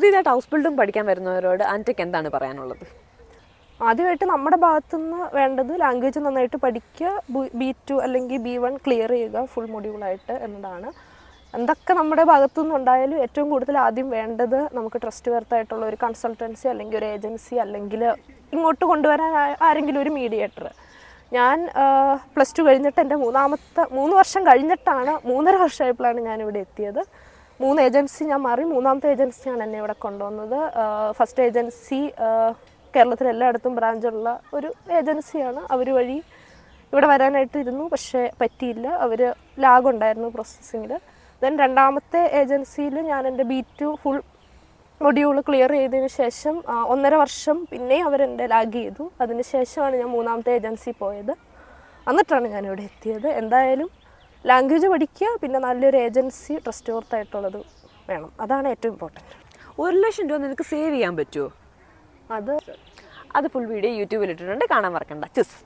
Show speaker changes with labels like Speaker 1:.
Speaker 1: പുതിയതായിട്ട് house building പഠിക്കാൻ വരുന്നവരോട് ആൻറ്റയ്ക്ക് എന്താണ് പറയാനുള്ളത്?
Speaker 2: ആദ്യമായിട്ട് നമ്മുടെ ഭാഗത്തുനിന്ന് വേണ്ടത് ലാംഗ്വേജ് നന്നായിട്ട് പഠിക്കുക, B2 അല്ലെങ്കിൽ B1 ക്ലിയർ ചെയ്യുക ഫുൾ മൊഡ്യൂളായിട്ട് എന്നതാണ്. എന്തൊക്കെ നമ്മുടെ ഭാഗത്തുനിന്ന് ഉണ്ടായാലും ഏറ്റവും കൂടുതൽ ആദ്യം വേണ്ടത് നമുക്ക് ട്രസ്റ്റ് വർത്തായിട്ടുള്ള ഒരു കൺസൾട്ടൻസി അല്ലെങ്കിൽ ഒരു ഏജൻസി അല്ലെങ്കിൽ ഇങ്ങോട്ട് കൊണ്ടുവരാൻ ആരെങ്കിലും ഒരു മീഡിയേറ്റർ. ഞാൻ +2 കഴിഞ്ഞിട്ട് എൻ്റെ 3 വർഷം കഴിഞ്ഞിട്ടാണ്, 3.5 വർഷമായപ്പോഴാണ് ഞാനിവിടെ എത്തിയത്. 3 ഏജൻസി ഞാൻ മാറി, 3ാമത്തെ ഏജൻസിയാണ് എന്നെ ഇവിടെ കൊണ്ടുവന്നത്. ഫസ്റ്റ് ഏജൻസി കേരളത്തിൽ എല്ലായിടത്തും ബ്രാഞ്ചുള്ള ഒരു ഏജൻസിയാണ്. അവർ വഴി ഇവിടെ വരാനായിട്ടിരുന്നു, പക്ഷേ പറ്റിയില്ല. അവർ ലാഗുണ്ടായിരുന്നു പ്രോസസ്സിങ്ങിൽ. ദെൻ 2ാമത്തെ ഏജൻസിയിൽ ഞാൻ എൻ്റെ B2 ഫുൾ മൊഡ്യൂൾ ക്ലിയർ ചെയ്തതിന് ശേഷം 1.5 വർഷം പിന്നെയും അവരെൻ്റെ ലാഗ് ചെയ്തു. അതിന് ശേഷമാണ് ഞാൻ 3ാമത്തെ ഏജൻസി പോയത്. എന്നിട്ടാണ് ഞാനിവിടെ എത്തിയത്. എന്തായാലും ലാംഗ്വേജ് പഠിക്കുക, പിന്നെ നല്ലൊരു ഏജൻസി ട്രസ്റ്റ് വർത്തായിട്ടുള്ളത് വേണം. അതാണ് ഏറ്റവും ഇമ്പോർട്ടൻറ്റ്.
Speaker 1: 1 ലക്ഷം രൂപ നിനക്ക് സേവ് ചെയ്യാൻ പറ്റുമോ?
Speaker 2: അത്
Speaker 1: ഫുൾ വീഡിയോ യൂട്യൂബിൽ ഇട്ടിട്ടുണ്ട്, കാണാൻ മറക്കണ്ട. ചുസ്.